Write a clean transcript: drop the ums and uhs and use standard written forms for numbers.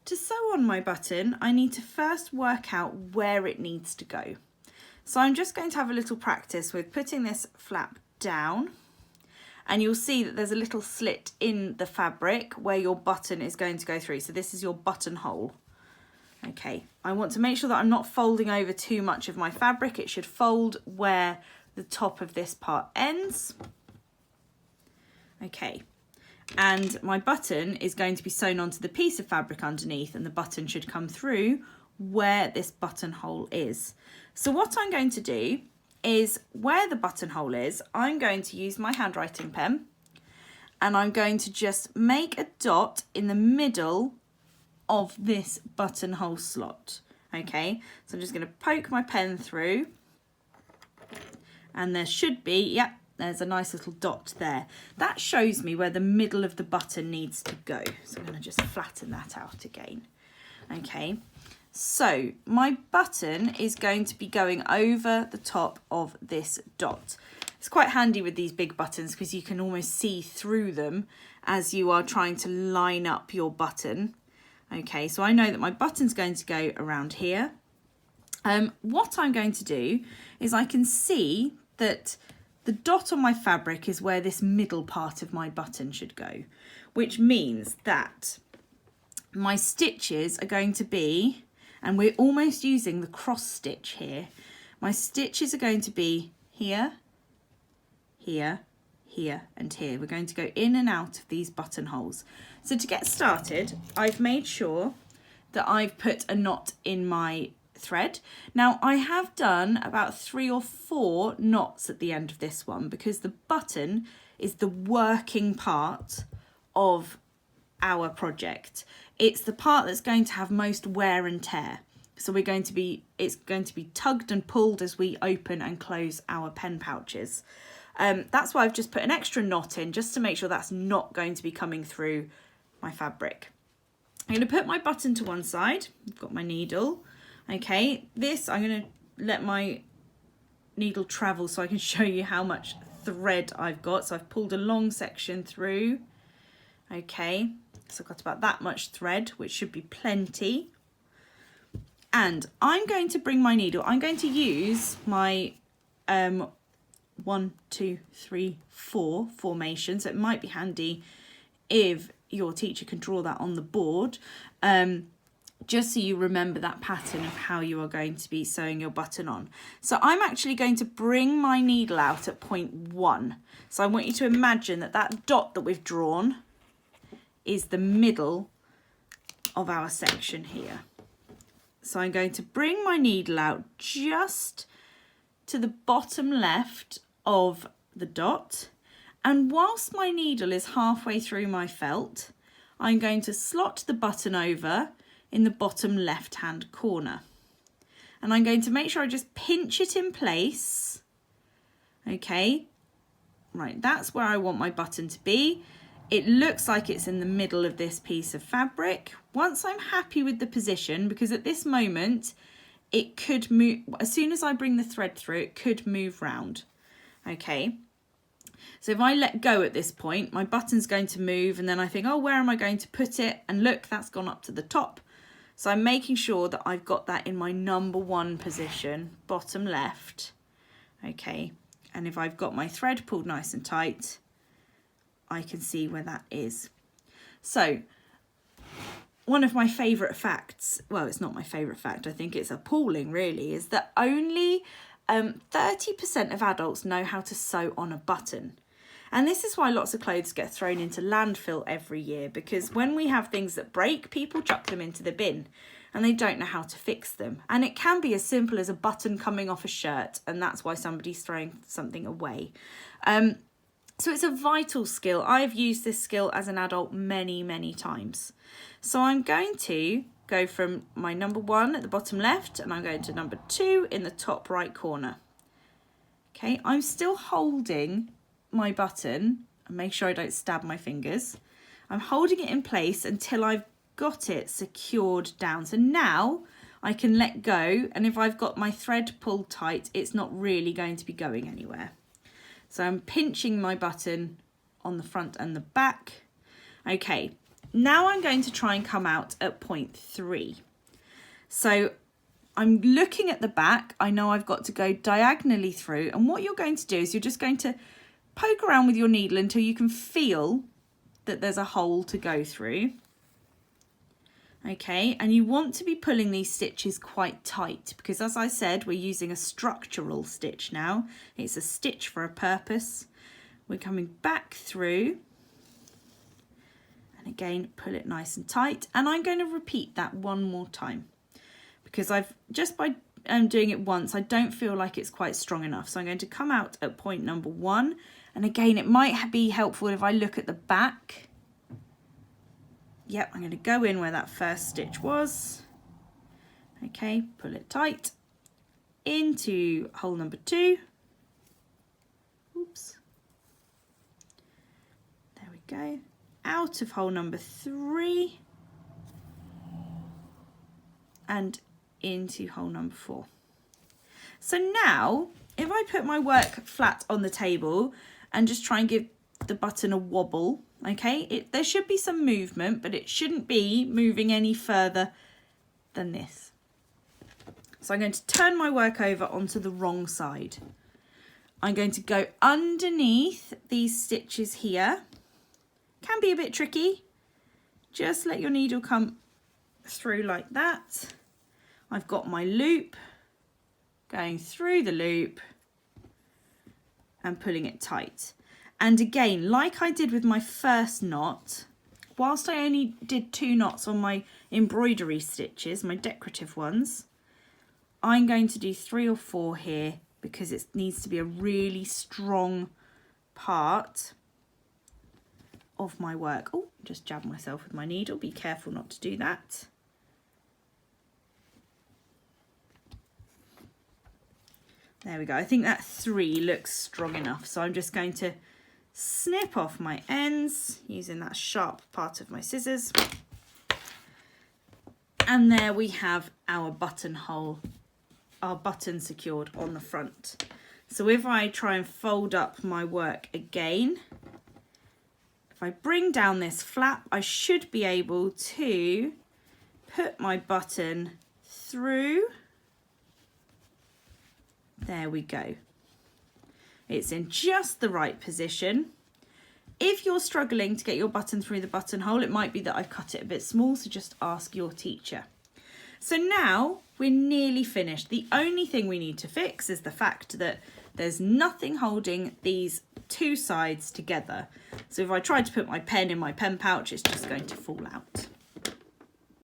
To sew on my button, I need to first work out where it needs to go. So I'm just going to have a little practice with putting this flap down, and you'll see that there's a little slit in the fabric where your button is going to go through. So this is your buttonhole. Okay, I want to make sure that I'm not folding over too much of my fabric. It should fold where the top of this part ends. Okay, and my button is going to be sewn onto the piece of fabric underneath, and the button should come through where this buttonhole is. So what I'm going to do is, where the buttonhole is, I'm going to use my handwriting pen, and I'm going to just make a dot in the middle of this buttonhole slot. Okay, so I'm just going to poke my pen through, and there should be, yep, there's a nice little dot there. That shows me where the middle of the button needs to go. So I'm going to just flatten that out again. Okay, so my button is going to be going over the top of this dot. It's quite handy with these big buttons because you can almost see through them as you are trying to line up your button. Okay, so I know that my button's going to go around here. What I'm going to do is, I can see that the dot on my fabric is where this middle part of my button should go, which means that my stitches are going to be, and we're almost using the cross stitch here, my stitches are going to be here, here, here and here. We're going to go in and out of these buttonholes. So to get started, I've made sure that I've put a knot in my thread. Now I have done about 3 or 4 knots at the end of this one, because the button is the working part of our project. It's the part that's going to have most wear and tear. So it's going to be tugged and pulled as we open and close our pen pouches. That's why I've just put an extra knot in, just to make sure that's not going to be coming through my fabric. I'm going to put my button to one side. I've got my needle. Okay, this, I'm going to let my needle travel so I can show you how much thread I've got. So I've pulled a long section through. Okay, so I've got about that much thread, which should be plenty. And I'm going to bring my needle, I'm going to use my 1, 2, 3, 4 formation. So it might be handy if your teacher can draw that on the board, just so you remember that pattern of how you are going to be sewing your button on. So I'm actually going to bring my needle out at point 1. So I want you to imagine that that dot that we've drawn is the middle of our section here. So I'm going to bring my needle out just to the bottom left of the dot, and whilst my needle is halfway through my felt, I'm going to slot the button over in the bottom left hand corner, and I'm going to make sure I just pinch it in place. Okay, right, that's where I want my button to be. It looks like it's in the middle of this piece of fabric. Once I'm happy with the position, because at this moment it could move, as soon as I bring the thread through, it could move round. Okay, so if I let go at this point, my button's going to move, and then I think, oh, where am I going to put it? And look, that's gone up to the top. So I'm making sure that I've got that in my number 1 position, bottom left. Okay, and if I've got my thread pulled nice and tight, I can see where that is. So one of my favourite facts, well, it's not my favourite fact, I think it's appalling really, is that only 30% of adults know how to sew on a button. And this is why lots of clothes get thrown into landfill every year, because when we have things that break, people chuck them into the bin and they don't know how to fix them. And it can be as simple as a button coming off a shirt, and that's why somebody's throwing something away. So it's a vital skill. I've used this skill as an adult many, many times. So I'm going to go from my number 1 at the bottom left, and I'm going to number 2 in the top right corner. Okay, I'm still holding my button, and make sure I don't stab my fingers. I'm holding it in place until I've got it secured down. So now I can let go, and if I've got my thread pulled tight, it's not really going to be going anywhere. So I'm pinching my button on the front and the back. Okay, now I'm going to try and come out at point 3. So I'm looking at the back. I know I've got to go diagonally through, and what you're going to do is you're just going to poke around with your needle until you can feel that there's a hole to go through. Okay, and you want to be pulling these stitches quite tight because, as I said, we're using a structural stitch now. It's a stitch for a purpose. We're coming back through, and again pull it nice and tight, and I'm going to repeat that one more time because I've just by doing it once I don't feel like it's quite strong enough. So I'm going to come out at point number 1, and again it might be helpful if I look at the back. Yep, I'm going to go in where that first stitch was. Okay, pull it tight into hole number 2. Oops. There we go. Out of hole number 3 and into hole number 4. So now if I put my work flat on the table and just try and give the button a wobble, okay, there should be some movement, but it shouldn't be moving any further than this. So I'm going to turn my work over onto the wrong side. I'm going to go underneath these stitches here. Can be a bit tricky. Just let your needle come through like that. I've got my loop, going through the loop and pulling it tight. And again, like I did with my first knot, whilst I only did 2 knots on my embroidery stitches, my decorative ones, I'm going to do 3 or 4 here because it needs to be a really strong part of my work. Oh, just jab myself with my needle. Be careful not to do that. There we go. I think that 3 looks strong enough. So I'm just going to snip off my ends using that sharp part of my scissors. And there we have our buttonhole, our button secured on the front. So if I try and fold up my work again, if I bring down this flap, I should be able to put my button through. There we go. It's in just the right position. If you're struggling to get your button through the buttonhole, it might be that I've cut it a bit small, so just ask your teacher. So now we're nearly finished. The only thing we need to fix is the fact that there's nothing holding these 2 sides together. So if I tried to put my pen in my pen pouch, it's just going to fall out.